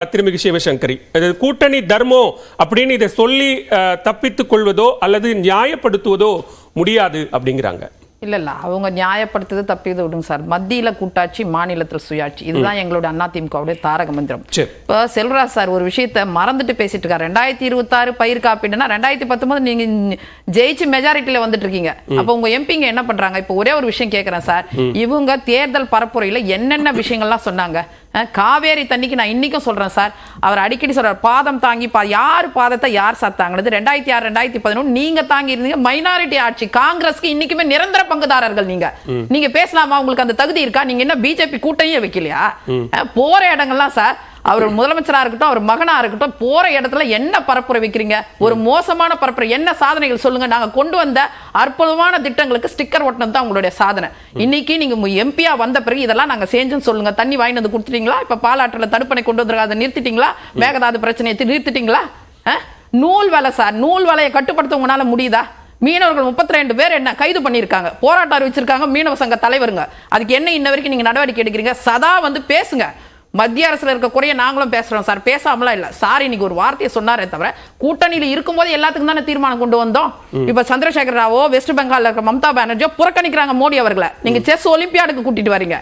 திருமிகு சிவசங்கரி கூட்டணி தர்மோ அப்படின்னு இதை சொல்லி தப்பித்துக் கொள்வதோ அல்லது நியாயப்படுத்துவதோ முடியாது அப்படிங்கிறாங்க. இல்ல அவங்க நியாயப்படுத்துறது தப்பியது விடுங்க சார். மத்தியில கூட்டாட்சி, மாநிலத்தில் சுயாட்சி, இதுதான் எங்களோட அதிமுகவுடைய தாரக மந்திரம். இப்ப செல்வராஜ் சார் ஒரு விஷயத்த மறந்துட்டு பேசிட்டு இருக்காரு. 2026 பயிர் காப்பீடுனா 2019 நீங்க ஜெயிச்சு மெஜாரிட்டியில வந்துட்டு இருக்கீங்க. அப்ப உங்க எம்பிங்க என்ன பண்றாங்க? இப்ப ஒரே ஒரு விஷயம் கேட்கிறேன் சார். இவங்க தேர்தல் பரப்புரையில என்னென்ன விஷயங்கள்லாம் சொன்னாங்க? காவேரி தண்ணிக்கு நான் இன்னைக்கும் சொல்றேன் சார். அவர் அடிக்கடி சொல்றாரு பாதம் தாங்கி யார் பாதத்தை யார் சாத்தாங்கிறது 2006 2011 நீங்க தாங்கி இருந்தீங்க. மைனாரிட்டி ஆட்சி காங்கிரஸ்க்கு இன்னைக்குமே நிரந்தர பங்குதாரர்கள் நீங்க பேசலாமா? உங்களுக்கு அந்த தகுதி இருக்கா? நீங்க என்ன பிஜேபி கூட்டணியே வைக்கலையா? போற இடங்கள்லாம் சார் அவர் முதலமைச்சரா இருக்கட்டும், அவர் மகனா இருக்கட்டும், போற இடத்துல என்ன பரப்புரை வைக்கிறீங்க? ஒரு மோசமான பரப்புரை. என்ன சாதனைகள் சொல்லுங்க. நாங்க கொண்டு வந்த அற்புதமான திட்டங்களுக்கு ஸ்டிக்கர் ஒட்டினது தான் உங்களுடைய சாதனை. இன்னைக்கு நீங்க எம்பியா வந்த பிறகு இதெல்லாம் நாங்க செஞ்சோன்னு சொல்லுங்க. தண்ணி வாங்கி வந்து கொடுத்துட்டீங்களா? இப்ப பாலாற்றுல தடுப்பணை கொண்டு வந்து அதை நிறுத்திட்டீங்களா? மேகதாது பிரச்சனையை நிறுத்திட்டீங்களா? நூல் வேலை சார், நூல் வேலையை கட்டுப்படுத்த உங்களால முடியுதா? மீனவர்கள் 32 பேர் என்ன கைது பண்ணிருக்காங்க, போராட்டம் அறிவிச்சிருக்காங்க மீனவ சங்க தலைவருங்க. அதுக்கு என்ன இன்ன வரைக்கும் நீங்க நடவடிக்கை எடுக்கிறீங்க? சதா வந்து பேசுங்க. மத்திய அரசுல இருக்க குறைய நாங்களும் பேசுறோம் சார், பேசாமலாம் இல்ல சார். இன்னைக்கு ஒரு வார்த்தையை சொன்னாரே தவிர கூட்டணியில இருக்கும்போது எல்லாத்துக்கும் தானே தீர்மானம் கொண்டு வந்தோம். இப்ப சந்திரசேகர ராவோ, வெஸ்ட் பெங்கால்ல இருக்க மம்தா பானர்ஜியோ புறக்கணிக்கிறாங்க மோடி அவர்களை. நீங்க செஸ் ஒலிம்பியாடுக்கு கூட்டிட்டு வரீங்க,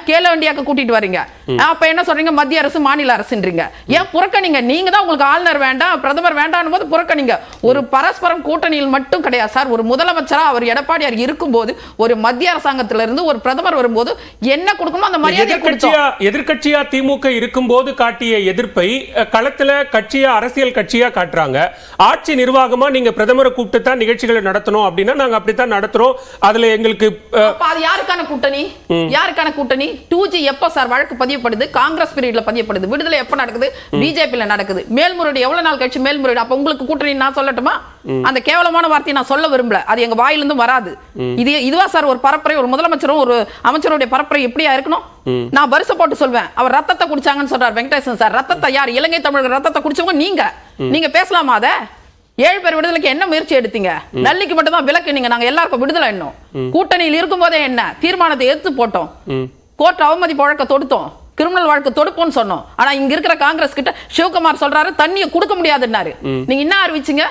கேலோ இந்தியாவுக்கு கூட்டிட்டு வரீங்க. அப்ப என்ன சொல்றீங்க? மத்திய அரசு மாநில அரசுன்றீங்க. ஏன் புறக்கணிங்க? நீங்க தான் உங்களுக்கு ஆளுநர் வேண்டாம், பிரதமர் வேண்டாம் போது புறக்கணிங்க. ஒரு பரஸ்பரம் கூட்டணியில் மட்டும் கிடையாது சார். ஒரு முதலமைச்சரா அவர் எடப்பாடியார் இருக்கும்போது, ஒரு மத்திய அரசாங்கத்திலிருந்து ஒரு பிரதமர் வரும்போது என்ன கொடுக்கணும் அந்த மரியாதை கொடுத்தோம். எதிர்க்கட்சியா திமுக இருக்கும்போது காட்டிய எதிர்ப்பை களத்துல கட்சியா, அரசியல் கட்சியா காட்டுறாங்க. ஆட்சி நிர்வாகமா நீங்க பிரதமரை கூப்பிட்டு தான் நிகழ்ச்சிகளை நடத்தணும் அப்படின்னா நாங்க அப்படித்தான் நடத்துறோம். அதுல எங்களுக்கு யாருக்கான கூட்டணி? யாருக்கான கூட்டணி? 2G எப்ப சார் வழக்கு பதியப்படுது? காங்கிரஸ் பீரியட்ல பதியப்படுது. விடுதலை எப்ப நடக்குது? பிஜேபில நடக்குது. மேல்முறையீடு எவ்வளவு நாள் கழிச்சு மேல்முறையீடு? அப்ப உங்களுக்கு கூட்டணி நான் சொல்லட்டுமா? அந்த கேவலமான வார்த்தையை நான் சொல்ல விரும்பல. அது எங்க வாயிலிருந்து வராது. இதுவா சார் ஒரு பரப்புரை? ஒரு முதலமைச்சரும் ஒரு அமைச்சருடைய பரப்புரை எப்படியா இருக்கணும்? நான் வருஷம் போட்டு சொல்வேன். அவர் ரத்தத்தை குடிச்சாங்கன்னு சொல்றார் வெங்கடேசன் சார். ரத்தத்தை யார்? இலங்கை தமிழர் ரத்தத்தை குடிச்சவங்க நீங்க பேசலாமா? அத 7 பேர் விடுதலைக்கு என்ன முயற்சி எடுத்தீங்க? நள்ளிக்கு மட்டும் தான் விலக்கு. நீங்க நாங்க எல்லாருக்கும் விடுதலை என்னோம். கூட்டணியில் இருக்கும் போதே என்ன தீர்மானத்தை எடுத்து போட்டோம். கோர்ட் அவமதிப்பு வழக்க தொடுத்தோம், கிரிமினல் வழக்கு தொடுப்போம்னு சொன்னோம். ஆனா இங்க இருக்கிற காங்கிரஸ் கிட்ட சிவகுமார் சொல்றாரு தண்ணியை கொடுக்க முடியாதுன்னாரு. நீங்க என்ன அறிவிச்சீங்க?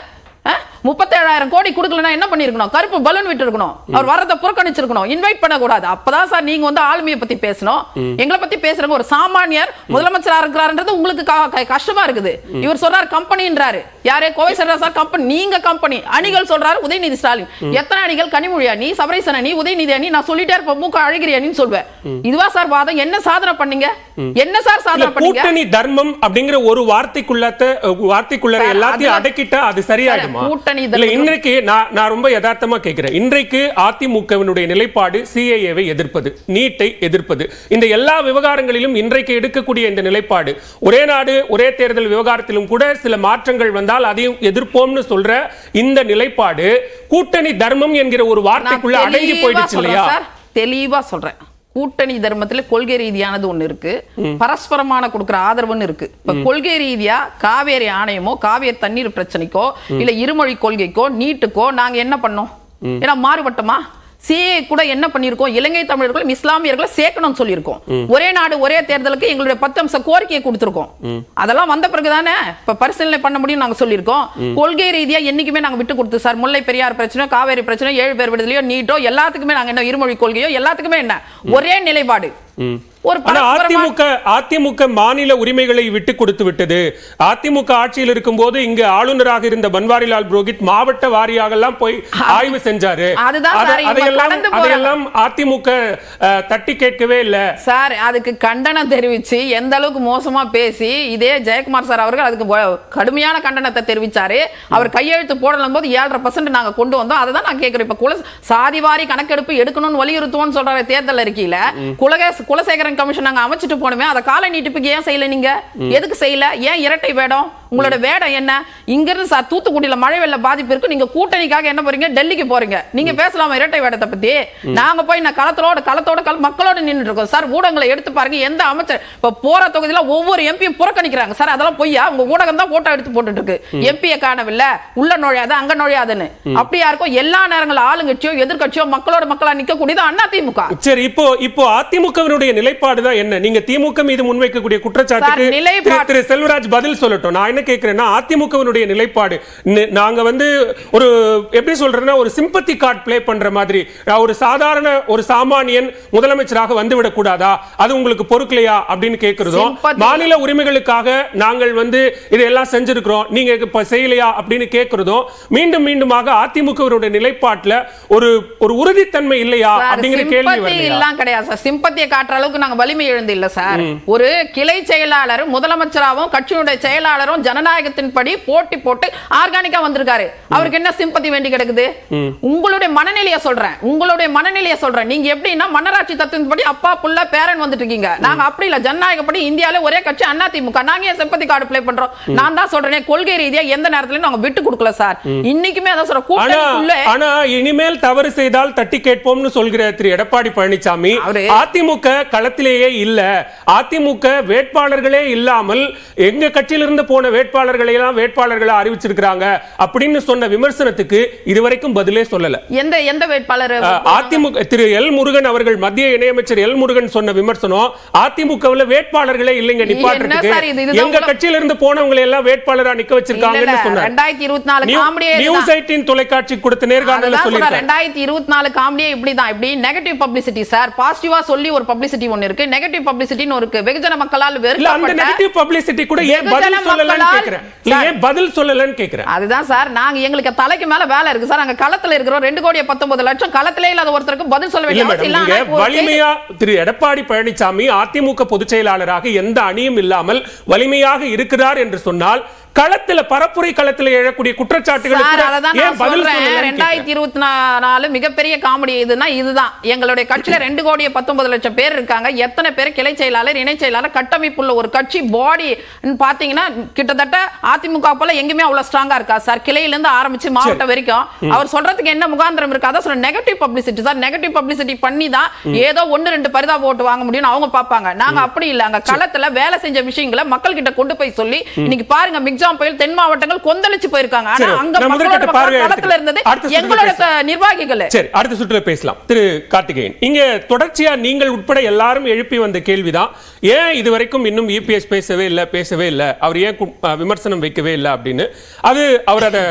37,000 கோடி கொடுக்கலன்னா என்ன பண்ணிருக்கணும்? கருப்பு பலூன் விட்டு இருக்கணும். அவர் வரத புறக்கணிச்சிருக்கணும், இன்வைட் பண்ண கூடாது. அப்பதான் சார் நீங்க வந்து ஆளுமையை பத்தி பேசணும். எங்களை பத்தி பேசுறவங்க ஒரு சாமானியர் முதலமைச்சரா இருக்கிறாருன்றது உங்களுக்கு கஷ்டமா இருக்குது. இவர் சொல்றாரு கம்பெனின்றாரு. யாரே கோவை சொல்றாரு சார் கம்பெனி. நீங்க கம்பெனி. அணிகள் சொல்றாரு உதயநிதி ஸ்டாலின். எத்தனை அணிகள்? கனிமொழி அணி, சபரீசன் அணி, உதயநிதி அணி. நான் சொல்லிட்டே இருப்பேன். மூக்க அழகிரி அணின்னு சொல்வேன். இதுவா சார் வாதம்? என்ன சாதனை பண்ணீங்க? என்ன சார் சாதனை பண்ணீங்க? கூட்டணி தர்மம் அப்படிங்கிற ஒரு வார்த்தைக்குள்ள எல்லாத்தையும் அடக்கிட்டா அது சரியாகுமா? இன்றைக்கு நான் ரொம்ப யதார்த்தமா கேட்கிறேன். இன்றைக்கு அதிமுகவினுடைய நிலைப்பாடு சிஏஏவை எதிர்ப்பது, நீட்டை எதிர்ப்பது. இந்த எல்லா விவகாரங்களிலும் இன்றைக்கு எடுக்கக்கூடிய இந்த நிலைப்பாடு, ஒரே நாடு ஒரே தேர்தல் விவகாரத்திலும் கூட சில மாற்றங்கள் வந்தால் அதையும் எதிர்ப்போம்னு சொல்ற இந்த நிலைப்பாடு கூட்டணி தர்மம் என்கிற ஒரு வார்த்தைக்குள்ள அடங்கி போயிடுச்சு இல்லையா? தெளிவா சொல்றேன். கூட்டணி தர்மத்துல கொள்கை ரீதியானது ஒண்ணு இருக்கு, பரஸ்பரமான கொடுக்கிற ஆதரவுன்னு இருக்கு. இப்ப கொள்கை ரீதியா காவேரி ஆணையமோ, காவேரி தண்ணீர் பிரச்சனைக்கோ, இல்ல இருமொழி கொள்கைக்கோ, நீட்டுக்கோ நாங்க என்ன பண்ணோம்? ஏன்னா மாறுபட்டமா? சிஏ கூட என்ன பண்ணிருக்கோம்? இலங்கை தமிழர்களும் இஸ்லாமியர்களை சேர்க்கணும்னு சொல்லியிருக்கோம். ஒரே நாடு ஒரே தேர்தலுக்கு எங்களுடைய 10 அம்ச கோரிக்கையை கொடுத்திருக்கோம். அதெல்லாம் வந்த பிறகுதானே இப்ப பரிசீலனை பண்ண முடியும் நாங்க சொல்லியிருக்கோம். கொள்கை ரீதியா என்னைக்குமே நாங்க விட்டு கொடுத்து சார். முல்லை பெரியார் பிரச்சனை, காவேரி பிரச்சனை, 7 பேர் விடுதலையோ, நீட்டோ, எல்லாத்துக்குமே நாங்க என்ன இருமொழி கொள்கையோ எல்லாத்துக்குமே என்ன ஒரே நிலைப்பாடு. அதிமுக மாநில உரிமைகளை விட்டு கொடுத்து விட்டது. அதிமுக ஆட்சியில் இருக்கும் போது இங்கு ஆளுநராக இருந்த பன்வாரிலால் புரோஹித் மாவட்ட வாரியாக எல்லாம் போய் ஆய்வு செஞ்சாரு. அதையெல்லாம் அதிமுக தட்டி கேட்கவே இல்ல சார். அதுக்கு கண்டனம் தெரிவிச்சு எந்த அளவுக்கு மோசமா பேசி இதே ஜெயக்குமார் சார் அவர்கள் அதுக்கு கடுமையான கண்டனத்தை தெரிவிச்சாரு. அவர் கையெழுத்து போடலும் போது 7.5% நாங்க கொண்டு வந்தோம். அதை தான் நான் கேட்கிறேன். இப்ப சாதிவாரி கணக்கெடுப்பு எடுக்கணும்னு வலியுறுத்துவோம்னு சொல்றாரு தேர்தல் அறிக்கையில. குலசேகரன் கமிஷன் நாங்க அமைச்சிட்டு போனோமே, அதை கால நீட்டிப்புக்கு ஏன் செய்யல? நீங்க எதுக்கு செய்யல? ஏன் இரட்டை வேடம்? உங்களோட வேடம் என்ன? இங்க இருந்து சார் தூத்துக்குடியில மழை வெள்ள பாதிப்பு இருக்கு, நீங்க கூட்டணிக்காக என்ன போறீங்க? டெல்லிக்கு போறீங்க. நீங்க பேசலாமா இரட்டை வேடத்தை பத்தி? நாங்க போய் நான் களத்தோட மக்களோட நின்னுட்டு இருக்கோம் சார். ஊடகங்களை எடுத்து பாருங்க, எந்த அமைச்சர் இப்ப போற தொகுதியில ஒவ்வொரு எம்பியும் புறக்கணிக்கிறாங்க சார். அதெல்லாம் பொய்யா? உங்க ஊடகம் தான் போட்டோ எடுத்து போட்டுட்டு இருக்கு. எம்பியை காணவில்லை, உள்ள நுழையாத அங்க நுழையாதுன்னு. அப்படியா இருக்கும்? எல்லா நேரங்களும் ஆளுங்கட்சியோ எதிர்கட்சியோ மக்களா நிக்க கூடியது அதிமுக. சரி, இப்போ அதிமுகவினுடைய நிலைப்பாடு தான் என்ன? நீங்க திமுக மீது முன்வைக்கக்கூடிய குற்றச்சாட்டுக்கு திரு செல்வராஜ் பதில் சொல்லட்டும். நான் என்ன கேட்கிறேன்னா, அதிமுகவினுடைய நிலைப்பாடு நாங்க வந்து ஒரு எப்படி சொல்றேன்னா, ஒரு சிம்பத்தி கார்டு பிளே பண்ற மாதிரி, ஒரு சாதாரண ஒரு சாமானியன் முதலமைச்சராக வந்துவிடக் கூடாதா, அது உங்களுக்கு பொறுக்கலையா அப்படின்னு கேட்கிறதும், மாநில உரிமைகளுக்காக நாங்கள் வந்து இதெல்லாம் செஞ்சிருக்கிறோம், நீங்க இப்ப செய்யலையா அப்படின்னு கேட்கிறதும், மீண்டும் மீண்டுமாக அதிமுகவினுடைய நிலைப்பாட்டுல ஒரு உறுதித்தன்மை இல்லையா அப்படிங்கிற கேள்வி எல்லாம் கிடையாது சார். சிம்பத்தியை காட்டுற அளவுக்கு நாங்க வலிமை எழுந்து இல்ல சார். ஒரு கிளை செயலாளர் முதலமைச்சராகவும் கட்சியுடைய செயலாளரும் ஜனநாயகத்தின்படி போட்டி போட்டு ஆர்கானிக்கா வந்திருக்காரு. அவருக்கு என்ன சிம்பத்தி வேண்டி கிடக்குது? உங்களுடைய மனநிலையை சொல்றேன். நீங்க எப்படின்னா மன்னராட்சி தத்துவத்தின்படி அப்பா புள்ள பேரன் வந்துட்டு இருக்கீங்க. நாங்க அப்படி இல்ல. ஜனநாயகப்படி இந்தியால ஒரே கட்சி அதிமுக. நாங்க ஏன் சிம்பத்தி கார்டு ப்ளே பண்றோம்? நான் தான் சொல்றேன், கொள்கை ரீதியா எந்த நேரத்திலயும் நாங்க விட்டு கொடுக்கல சார். இன்னைக்குமே அதான் சொல்றேன். கூட்டணிக்குள்ள ஆனா இனிமேல் தவறு செய்தால் தட்டி கேட்போம்னு சொல்கிற திரு எடப்பாடி பழனிசாமி, அதிமுக களத்திலேயே இல்ல, அதிமுக வேட்பாளர்களே இல்லாமல் எங்க கட்சியிலிருந்து போன வேட்பாளர்களை எல்லாம் வேட்பாளர்களை அறிவிச்சிருக்காங்க அப்படின்னு சொன்ன விமர்சனத்துக்கு இதுவரைக்கும் பதிலே சொல்லல. எந்த வேட்பாளர்? அதிமுக திரு எல் முருகன் அவர்கள், மத்திய இணையமைச்சர் எல் முருகன் சொன்ன விமர்சனம், அதிமுகவில் வேட்பாளர்களே இல்லைங்க நிப்பாட்டுறதுக்கு, எங்க கட்சியிலிருந்து போனவங்களை எல்லாம் வேட்பாளரா நிக்க வச்சிருக்காங்கன்னு சொன்னார். 2024 காமெடியே நியூஸ் 18 தொலைக்காட்சி கொடுத்த நேர்காணல்ல சொல்லிருக்காரு. 2024 காமெடியே இப்படிதான். இப்படி நெகட்டிவ் பப்ளிசிட்டி சார். பாசிட்டிவா சொல்லி ஒரு பப்ளிசிட்டி ஒன்னு இருக்கு, நெகட்டிவ் பப்ளிசிட்டின்னு இருக்கு. வெகுஜன மக்களால் வெறுக்கப்பட்ட நெகட்டிவ் பப்ளிசிட்டி கூட ஏன் பதில் சொல்லலன்னு கேக்குறேன். ஏன் பதில் சொல்லலன்னு கேக்குறேன். அதுதான் சார், நாங்க எங்களுக்கு தலைக்கு மேல வேலை இருக்கு சார். நாங்க களத்துல இருக்கிறோம். 2,19,00,000 களத்திலே இல்லாத ஒருத்தருக்கு பதில் சொல்ல வேண்டிய அவசியம் இல்ல. வலிமையா திரு எடப்பாடி பழனிசாமி அதிமுக பொதுச் செயலாளராக எந்த அணியும் இல்லாமல் வலிமையாக இருக்கிறார் என்று சொன்னால், களத்துல பரப்புரை களத்துல எழக்கூடிய குற்றச்சாட்டுகளுக்கு 2024 மிகப்பெரிய காமெடி எதுனா இதுதான். எங்களுடைய கட்சியில 2,19,00,000 பேர் இருக்காங்க. எத்தனை பேர் கிளை செயலாளர், இணை செயலாளர், கட்டமைப்புள்ள ஒரு கட்சி பாடி பாத்தீங்கன்னா கிட்டத்தட்ட அதிமுக போல எங்கேயுமே அவ்வளவு ஸ்ட்ராங்கா இருக்கா சார். கிளையில இருந்து ஆரம்பிச்சு மாவட்டம் வரைக்கும் அவர் சொல்றதுக்கு என்ன முகாந்திரம் இருக்கு? அதான் சொல்ற negative publicity sir. Negative publicity பண்ணி தான் ஏதோ 1-2 பரிதாப ஓட்டு வாங்க முடியும்னு அவங்க பாப்பாங்க. நாங்க அப்படி இல்ல. அங்க களத்துல வேலை செஞ்ச விஷயங்களை மக்கள் கிட்ட கொண்டு போய் சொல்லி, இன்னைக்கு பாருங்க புயல் தென் மாவட்டங்கள் கொந்தளிச்சு போயிருக்காங்க. ஆனா அங்க களத்துல இருந்தது எங்களோட நிர்வாகிகள். சரி, அடுத்த சுற்றுல பேசலாம். திரு கார்த்திகேயன், இங்க தொடர்ச்சியா நீங்கள் உட்பட எல்லாரும் எழுப்பி வந்த கேள்விதான், ஏன் இதுவரைக்கும் இன்னும் இபிஎஸ் பேசவே இல்ல, அவர் ஏன் விமர்சனம் வைக்கவே இல்லை அப்படின்னு. அது அவர் அதை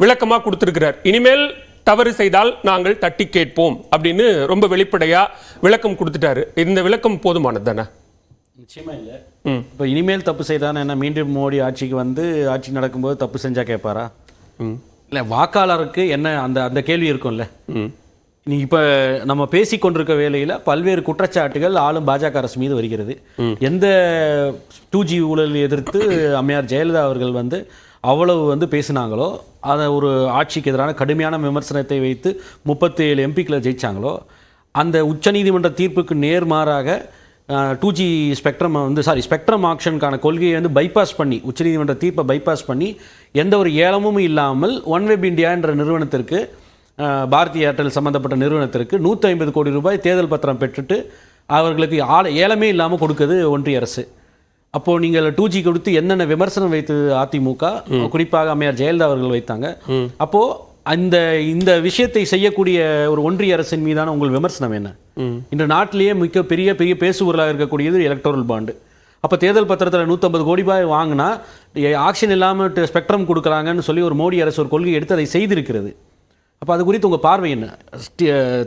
விளக்கமா கொடுத்திருக்கிறார். இனிமேல் தவறு செய்தால் நாங்கள் தட்டி கேட்போம் அப்படின்னு ரொம்ப வெளிப்படையா விளக்கம் கொடுத்துட்டாரு. இந்த விளக்கம் போதுமானது தானே? நிச்சயமா இல்லை. இப்போ இனிமேல் தப்பு செய்தானே என்ன, மீண்டும் மோடி ஆட்சிக்கு வந்து ஆட்சி நடக்கும்போது தப்பு செஞ்சா கேட்பாரா? இல்லை, வாக்காளருக்கு என்ன அந்த கேள்வி இருக்கும்ல. நீ இப்போ நம்ம பேசி கொண்டிருக்க வேளையில் பல்வேறு குற்றச்சாட்டுகள் ஆளும் பாஜக அரசு மீது வருகிறது. எந்த 2G ஊழல் எதிர்த்து அம்மையார் ஜெயலலிதா அவர்கள் வந்து அவ்வளவு வந்து பேசினாங்களோ, அதை ஒரு ஆட்சிக்கு எதிரான கடுமையான விமர்சனத்தை வைத்து 37 எம்பிக்களை ஜெயிச்சாங்களோ, அந்த உச்சநீதிமன்ற தீர்ப்புக்கு நேர்மாறாக 2G ஸ்பெக்ட்ரம் வந்து ஸ்பெக்ட்ரம் ஆக்ஷனுக்கான கொள்கையை வந்து பைபாஸ் பண்ணி, உச்சநீதிமன்ற தீர்ப்பை பைபாஸ் பண்ணி, எந்த ஒரு ஏலமும் இல்லாமல் ஒன்வெப் இந்தியா என்ற நிறுவனத்திற்கு, பாரதி ஏர்டெல் சம்பந்தப்பட்ட நிறுவனத்திற்கு 150 கோடி ரூபாய் தேர்தல் பத்திரம் பெற்றுட்டு அவர்களுக்கு ஏலமே இல்லாமல் கொடுக்குது ஒன்றிய அரசு. அப்போது நீங்கள் 2G கொடுத்து என்னென்ன விமர்சனம் வைத்து அதிமுக, குறிப்பாக அம்மையார் ஜெயலலிதா அவர்கள் வைத்தாங்க. அப்போது இந்த விஷயத்தை செய்யக்கூடிய ஒரு ஒன்றிய அரசின் மீதான உங்கள் விமர்சனம் என்ன? இன்று நாட்டிலேயே மிக பெரிய பேசுபொருளாக இருக்கக்கூடியது எலக்டோரல் பாண்டு. அப்போ தேர்தல் பத்திரத்தில் 150 கோடி ரூபாய் வாங்கினா ஆக்ஷன் இல்லாமல் ஸ்பெக்ட்ரம் கொடுக்குறாங்கன்னு சொல்லி ஒரு மோடி அரசு ஒரு கொள்கை எடுத்து அதை செய்திருக்கிறது. அப்போ அது குறித்து உங்கள் பார்வை என்ன?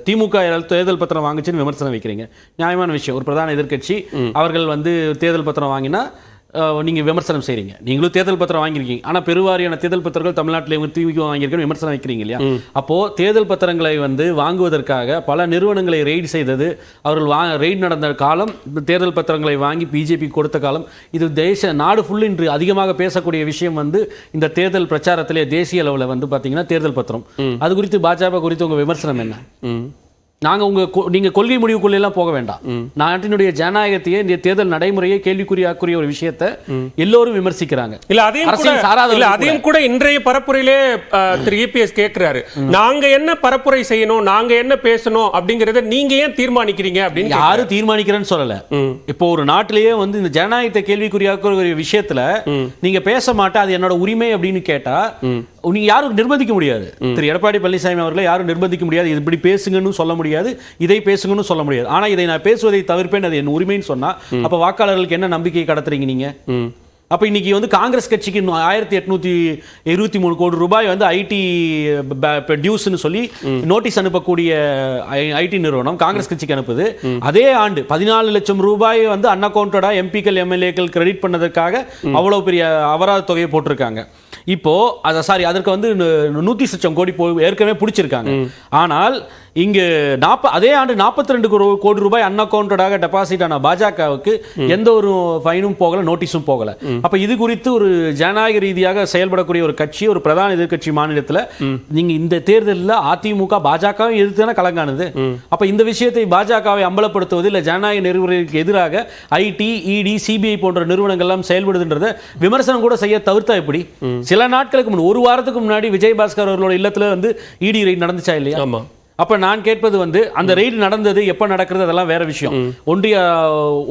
திமுக தேர்தல் பத்திரம் வாங்கிச்சுன்னு விமர்சனம் வைக்கிறீங்க, நியாயமான விஷயம். ஒரு பிரதான எதிர்க்கட்சி அவர்கள் வந்து தேர்தல் பத்திரம் வாங்கினா நீங்கள் விமர்சனம் செய்கிறீங்க. நீங்களும் தேர்தல் பத்திரம் வாங்கியிருக்கீங்க, ஆனால் பெருவாரியான தேர்தல் பத்திரங்கள் தமிழ்நாட்டில் திமுக வாங்கியிருக்கணும் விமர்சனம் வைக்கிறீங்க இல்லையா? அப்போது தேர்தல் பத்திரங்களை வந்து வாங்குவதற்காக பல நிறுவனங்களை ரெய்டு செய்தது, அவர்கள் ரெய்டு நடந்த காலம், தேர்தல் பத்திரங்களை வாங்கி பிஜேபி கொடுத்த காலம், இது நாடு ஃபுல்லு இன்று அதிகமாக பேசக்கூடிய விஷயம் வந்து இந்த தேர்தல் பிரச்சாரத்திலே தேசிய அளவில் வந்து பார்த்தீங்கன்னா தேர்தல் பத்திரம். அது குறித்து பாஜக குறித்து உங்கள் விமர்சனம் என்ன? நீங்க கொள்கை முடிவுக்குள்ள எல்லாம் போக வேண்டாம். நாட்டினுடைய ஜனநாயகத்தையே இந்த தேர்தல் நடைமுறையை கேள்விக்குறியாக்குரிய ஒரு விஷயத்தை எல்லோரும் விமர்சிக்கிறாங்க. அதையும் கூட இன்றைய பரப்புரையிலே திரு இபிஎஸ் கேட்கிறாரு, நாங்க என்ன பரப்புரை செய்யணும், நாங்க என்ன பேசணும் அப்படிங்கறத நீங்க ஏன் தீர்மானிக்கிறீங்க அப்படின்னு. யாரும் தீர்மானிக்கிறேன்னு சொல்லல. இப்போ ஒரு நாட்டிலேயே வந்து இந்த ஜனநாயகத்தை கேள்விக்குறியாக்குற விஷயத்துல நீங்க பேச மாட்டா அது என்னோட உரிமை அப்படின்னு கேட்டா நீங்க யாரும் நிர்பந்திக்க முடியாது. திரு எடப்பாடி பழனிசாமி அவர்களை யாரும் நிர்பந்திக்க முடியாது. இது இப்படி பேசுங்கன்னு சொல்ல முடியாது, இதை பேசுங்கன்னு சொல்ல முடியாது. ஆனா இதை நான் பேசுவதை தவிர்ப்பேன், அது என் உரிமைன்னு சொன்னா அப்ப வாக்காளர்களுக்கு என்ன நம்பிக்கையை கடத்துறீங்க நீங்க? அப்ப இன்னைக்கு வந்து காங்கிரஸ் கட்சிக்கு 1823 கோடி ரூபாய் வந்து ஐடி டியூஸ்னு சொல்லி நோட்டீஸ் அனுப்பக்கூடிய ஐடி நிறுவனம் காங்கிரஸ் கட்சிக்கு அனுப்புது. அதே ஆண்டு 14 லட்சம் ரூபாய் வந்து அன்அக்கவுண்டடா எம்பிக்கள் எம்எல்ஏக்கள் கிரெடிட் பண்ணதற்காக அவ்வளவு பெரிய அபராத தொகையை போட்டிருக்காங்க. இப்போ அதற்கு வந்து 100 லட்சம் கோடி ஏற்கனவே பிடிச்சிருக்காங்க. ஆனால் இங்கு அதே ஆண்டு 42 கோடி ரூபாய் அன்அக்கவுண்டடாக டெபாசிட் ஆன பாஜகவுக்கு எந்த ஒரு ஃபைனும் போகல, நோட்டீஸும் போகல. அப்ப இது குறித்து ஒரு ஜனநாயக ரீதியாக செயல்படக்கூடிய ஒரு கட்சி, ஒரு பிரதான எதிர்கட்சி மாநிலத்தில் நீங்க இந்த தேர்தலில் அதிமுக பாஜகவை எதிர்த்து கலங்கானது. அப்ப இந்த விஷயத்தை பாஜகவை அம்பலப்படுத்துவது இல்ல ஜனநாயக நெறிமுறைகளுக்கு எதிராக ஐடி, இடி, சிபிஐ போன்ற நிறுவனங்கள் எல்லாம் செயல்படுதுன்றத விமர்சனம் கூட செய்ய தவிர்த்தா எப்படி? சில நாட்களுக்கு முன்னாடி, ஒரு வாரத்துக்கு முன்னாடி விஜயபாஸ்கர் அவர்களோட இல்லத்துல வந்து இடி ரைட் நடந்துச்சா இல்லையா? அப்ப நான் கேட்பது வந்து அந்த ரெய்டு நடந்தது எப்ப நடக்கிறது அதெல்லாம் வேற விஷயம். ஒன்றிய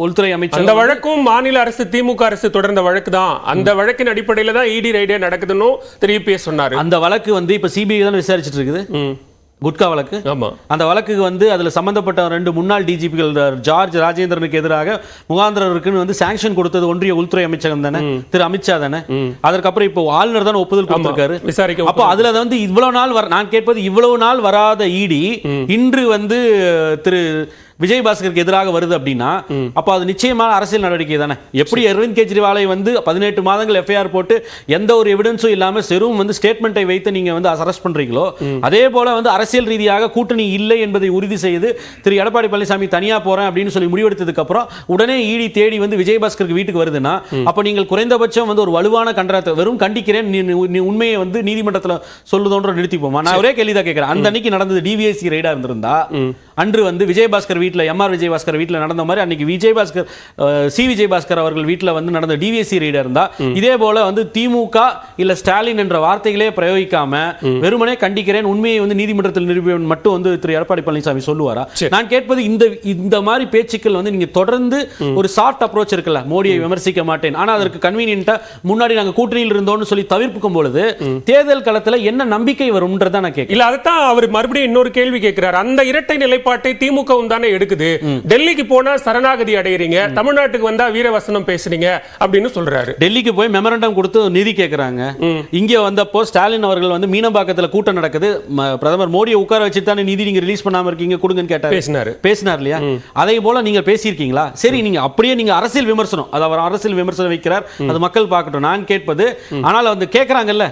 உள்துறை அமைச்சர் அந்த வழக்கும் மாநில அரசு திமுக அரசு தொடர்ந்த வழக்கு தான். அந்த வழக்கின் அடிப்படையில் தான் இடி ரைடே நடக்குதுன்னு திருப்பி சொன்னாரு. அந்த வழக்கு வந்து இப்ப சிபிஐ தான் விசாரிச்சுட்டு இருக்குது. குட்கா வழக்கு. அந்த வழக்கு வந்து அதுல சம்பந்தப்பட்ட 2 முன்னாள் டிஜிபிகள் ஜார்ஜ் ராஜேந்திரனுக்கு எதிராக முகாந்திரருக்கு வந்து சாங்ஷன் கொடுத்தது ஒன்றிய உள்துறை அமைச்சகம் தானே, திரு அமித்ஷா தானே. அதற்கப்புறம் இப்போ ஆளுநர் தான் ஒப்புதல் கொடுத்திருக்காரு விசாரிக்க. அப்போ அதுல வந்து இவ்வளவு நாள் நான் கேட்பது, இவ்வளவு நாள் வராத இடி இன்று வந்து திரு விஜயபாஸ்கருக்கு எதிராக வருது அப்படின்னா அப்ப அது நிச்சயமான அரசியல் நடவடிக்கை தானே. எப்படி அரவிந்த் கெஜ்ரிவாலை வந்து 18 மாதங்கள் எஃப்ஐஆர் போட்டு எந்த ஒரு எவிடன்ஸும் இல்லாம செரும் வந்து ஸ்டேட்மெண்ட்டை வைத்து நீங்க வந்து அரெஸ்ட் பண்றீங்களோ, அதே போல வந்து அரசியல் ரீதியாக கூட்டணி இல்லை என்பதை உறுதி செய்து திரு எடப்பாடி பழனிசாமி தனியா போறேன் அப்படின்னு சொல்லி முடிவெடுத்ததுக்கு அப்புறம் உடனே இடி தேடி வந்து விஜயபாஸ்கருக்கு வீட்டுக்கு வருதுன்னா அப்ப நீங்கள் குறைந்தபட்சம் வந்து ஒரு வலுவான கண்டனத்தை, வெறும் கண்டிக்கிறேன் நீ உண்மையை வந்து நீதிமன்றத்தில் சொல்லுதோன்ற நிறுத்திப்போமா? நான் ஒரே கேள்விதான் கேட்கிறேன். அந்த அன்னைக்கு நடந்தது டிவிஎஸ்சி ரைடா இருந்திருந்தா அன்று வந்து விஜயபாஸ்கர் வீட்டில், எம்ஆர் விஜயபாஸ்கர் வீட்டில் நடந்த மாதிரி அன்னைக்கு விஜயபாஸ்கர் அவர்கள் வீட்டில் வந்து நடந்த டிவிஎஸ்சி ரைடா இருந்தா இதே போல வந்து திமுக இல்ல ஸ்டாலின் என்ற வார்த்தைகளே பிரயோகிக்காம வெறுமனே கண்டிக்கிறேன், உண்மையை வந்து நீதிமன்றத்தில் நிரூபிப்பேன் மட்டும் வந்து திரு எடப்பாடி பழனிசாமி சொல்லுவாரா? நான் கேட்பது இந்த மாதிரி பேச்சுக்கள் வந்து நீங்க தொடர்ந்து ஒரு சாஃப்ட் அப்ரோச் இருக்குல்ல, மோடியை விமர்சிக்க மாட்டேன் ஆனா அதற்கு கன்வீனியன்ட்டா முன்னாடி நாங்க கூட்டணியில் இருந்தோம்னு சொல்லி தவிர்க்கும் பொழுது தேர்தல் களத்துல என்ன நம்பிக்கை வரும்ன்றத நான் கேட்கிறேன். இல்ல அதான் அவர் மறுபடியும் இன்னொரு கேள்வி கேட்கிறார். அந்த இரட்டை நிலைப்பாட்டை திமுக தானே எடுக்குது. டெல்லிக்கு போனா சரணாகதி அடையறீங்க, தமிழ்நாட்டுக்கு வந்தா வீரவசனம் பேசுறீங்க அப்படின்னு சொல்றாரு. டெல்லிக்கு போய் மெமரண்டம் கொடுத்து நிதி கேட்கறாங்க. இங்க வந்தப்போ ஸ்டாலின் அவர்கள் வந்து மீனம்பாக்கத்துல கூட்டம் நடக்குது, பிரதமர் மோடியை உட்கார வச்சு தானே நிதி நீங்க ரிலீஸ் பண்ணாம இருக்கீங்க கொடுங்கன்னு கேட்டாரு, பேசினார் இல்லையா? அதே போல நீங்க பேசியிருக்கீங்களா? சரி, நீங்க அப்படியே நீங்க அரசியல் விமர்சனம், அது அவர் அரசியல் விமர்சனம் வைக்கிறார், அது மக்கள் பார்க்கட்டும். நான் கேட்பது, ஆனால் வந்து கேட்கறாங்கல்ல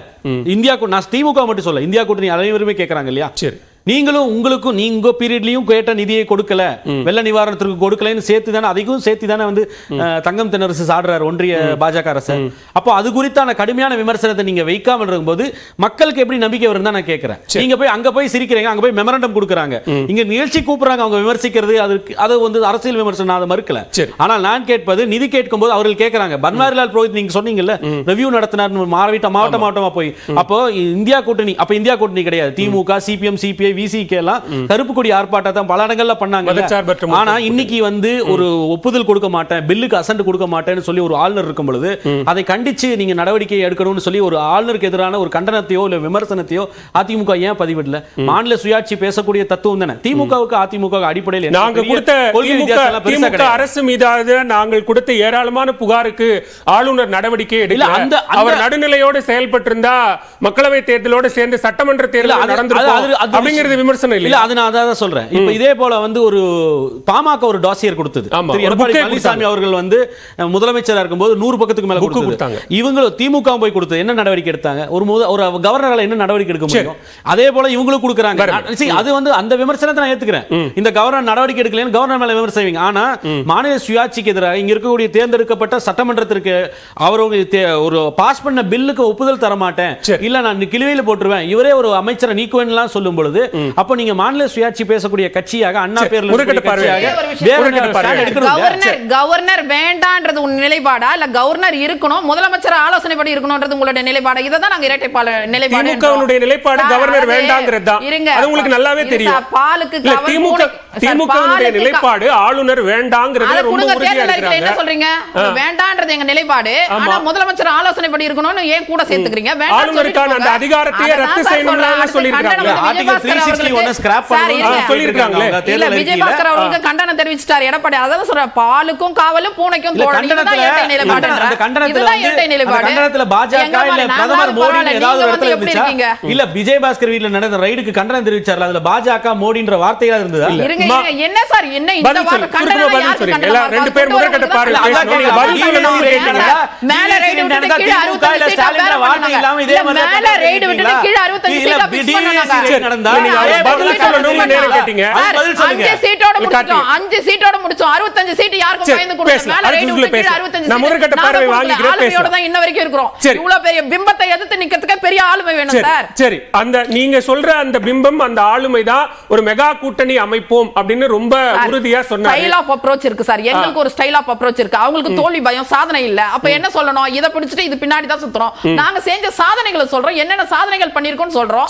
இந்தியா, நான் திமுக மட்டும் சொல்ல, இந்தியா கூட்டணி அனைவருமே கேட்கறாங்க இல்லையா? சரி, நீங்களும் உங்களுக்கும் நீங்க பீரியட்லயும் கேட்ட நிதியை கொடுக்கல, வெள்ள நிவாரணத்திற்கு கொடுக்கலன்னு சேர்த்து தானே, அதையும் சேர்த்து தானே வந்து தங்கம் தென்னரசு சாடுறாரு ஒன்றிய பாஜக அரசு. அப்போ அது குறித்தான கடுமையான விமர்சனத்தை நீங்க வைக்காமல் இருக்கும்போது மக்களுக்கு எப்படி நம்பிக்கை வரும் தான் நான் கேட்கிறேன். நீங்க போய் அங்க போய் சிரிக்கிறீங்க, அங்க போய் மெமரண்டம் கொடுக்குறாங்க, இங்க நிகழ்ச்சி கூப்பிடுறாங்க, அவங்க விமர்சிக்கிறது அது வந்து அரசியல் விமர்சனம், அதை மறுக்கல. ஆனால் நான் கேட்பது, நிதி கேட்கும் போது அவர்கள் கேட்கறாங்க. பன்வாரிலால் புரோஹித் நீங்க சொன்னீங்கல்ல ரிவ்யூ நடத்தினார் மாவட்டமா போய், அப்போ இந்தியா கூட்டணி, அப்ப இந்தியா கூட்டணி கிடையாது, திமுக, சிபிஎம், சிபிஐ, விசிகே எல்லாம் கருப்பு கொடி ஆர்ப்பாட்டத்தை பல இடங்கள்ல பண்ணாங்க. ஆனா இன்னைக்கு வந்து ஒரு ஒப்புதல் கொடுக்க மாட்டேன், பில்லுக்கு அசென்ட் கொடுக்க மாட்டேன்னு சொல்லி ஒரு ஆளுநர் இருக்கும் பொழுது அதை கண்டிச்சு நீங்க நடவடிக்கை எடுக்கணும்னு சொல்லி ஒரு ஆளுநருக்கு எதிரான ஒரு கண்டனத்தையோ இல்ல விமர்சனத்தையோ அதிமுக ஏன் பதிவிடல? மாநில சுயாட்சி பேசக்கூடிய தத்துவம் தானே திமுகவுக்கு அதிமுக அடிப்படையில். நாங்கள் கொடுத்த அரசு மீதான நாங்கள் கொடுத்த ஏராளமான புகாருக்கு ஆளுநர் நடவடிக்கை எடுக்கல. அவர் நடுநிலையோடு செயல்பட்டிருந்தா மக்களவை தேர்தலோடு சேர்ந்து சட்டமன்ற தேர்தல் நடந்திருக்கும் விமர்சனம் இல்ல. அது நான் அதான் சொல்றேன். இப்ப இதே போல வந்து ஒரு பாமக ஒரு டாசியர் கொடுத்தது, எடப்பாடி பழனிசாமி அவர்கள் வந்து முதலமைச்சரா இருக்கும்போது 100 பக்கத்துக்கு மேல கொடுத்தாங்க. இவங்களும் திமுக போய் கொடுத்தது என்ன நடவடிக்கை எடுத்தாங்க? ஒரு கவர்னரால என்ன நடவடிக்கை எடுக்க முடியும்? அதே போல இவங்களும் கொடுக்கறாங்க. அது வந்து அந்த விமர்சனத்தை நான் ஏத்துக்கிறேன். இந்த கவர்னர் நடவடிக்கை எடுக்கலன்னு கவர்னர் மேல விமர்சிங்க. ஆனா மாநில சுயாட்சிக்கு எதிராக இங்க இருக்கக்கூடிய தேர்ந்தெடுக்கப்பட்ட சட்டமன்றத்திற்கு அவர் ஒரு பாஸ் பண்ண பில்லுக்கு ஒப்புதல் தர மாட்டேன், இல்ல நான் கிளிவையில போட்டுருவேன், இவரே ஒரு அமைச்சரை நீக்குவேன் சொல்லும் பொழுது அப்ப நீங்க மாநில சுயாட்சி பேசக்கூடிய கட்சியாக அண்ணா பேர்ல முரண்பட்ட கவர்னர் வேண்டான்றது உங்க நிலைப்பாடா இல்ல கவர்னர் இருக்கணும் முதலமைச்சர் ஆலோசனை படி இருக்கணும்ன்றது உங்களுடைய நிலைப்பாடா? இதான் நாங்க இரட்டைப்பால நிலைப்பாடு. திமுகவுடைய நிலைப்பாடு கவர்னர் வேண்டாங்கிறது தான். அது உங்களுக்கு நல்லாவே தெரியும். பாலுக்கு திமுகவுடைய நிலைப்பாடு ஆளுநர் வேண்டாங்கிறது ரொம்ப உறுதியா இருக்காங்க. என்ன சொல்றீங்க? வேண்டான்றது எங்க நிலைப்பாடு. ஆனா முதலமைச்சர் ஆலோசனை படி இருக்கணும்னு ஏன் கூட சேர்த்துக்கிறீங்க? ஆளுநருக்கான அந்த அதிகாரத்தையே ரத்து செய்யணும்னு சொல்லிருக்காங்க. ஆர்டிகல் 361 ஸ்கிராப் பண்ணனும்னு சொல்லிருக்காங்க. இல்ல விஜயபாஸ்கர் அவர்களுக்கு கண்டனம் தெரிவிச்சிட்டார் எடப்பாடி. அதான் சொல்ற பாலுக்கும் காவலும் பூனைக்கும் தோழன். இதுதான் இரட்டை நிலைப்பாடு. இதுதான் இரட்டை நிலைப்பாடு. கண்டனத்துல பாஜக இல்ல பிரதமர் மோடி ஏதாவது இடத்துல இருந்துச்சா? இல்ல விஜயபாஸ்கர் வீட்ல நடந்த ரைடுக்கு கண்டனம் தெரிவிச்சார்ல, அதுல பாஜக மோடின்ற வார்த்தையா இருந்ததா? என்ன சார் என்ன இந்த வார கண்டனம் யாருக்கு கண்டனம்? ரெண்டு பேர் முரண்பட்ட பார்வை பேசுறீங்க. மேல ரைடு விட்டு கீழ 65 சீட் வார்த்தை இல்லாம இதே மாதிரி மேல ரைடு விட்டு கீழ 65 சீட் ஃபிக்ஸ் பண்ணாங்க. நடந்தா பதில் சொல்லணும்னு நேரம் கேட்டீங்க. பதில் சொல்லுங்க. 5 சீட்டோட முடிச்சோம். 5 சீட்டோட முடிச்சோம். 65 சீட் யாருக்கு பயந்து கொடுத்தோம்? மேல ரைடு விட்டு கீழ 65 சீட். நான் முரண்பட்ட பார்வை வாங்கிக்கிறேன். ஆளுமையோட தான் இன்ன வரைக்கும் இருக்கோம். இவ்வளவு பெரிய பிம்பத்தை எதிர்த்து நிக்கிறதுக்கு பெரிய ஆளுமை வேணும் சார். சரி, அந்த நீங்க சொல்ற அந்த பிம்பம் அந்த ஆளுமை தான் ஒரு மெகா கூட்டணி அமைப்போம் அப்படின்னு ரொம்ப உறுதியா சொன்னாங்க. ஸ்டைல் ஆஃப் அப்ரோச் இருக்கு சார். எங்களுக்கு ஒரு ஸ்டைல் ஆஃப் அப்ரோச் இருக்கு. அவங்களுக்கு தோல்வி பயம், சாதனை இல்ல. அப்ப என்ன சொல்லணும்? இத பிடிச்சிட்டு இது பின்னாடி தான் சுத்துறோம். நாங்க செஞ்ச சாதனைகளை சொல்றோம். என்னென்ன சாதனைகள் பண்ணிருக்கோம்னு சொல்றோம்.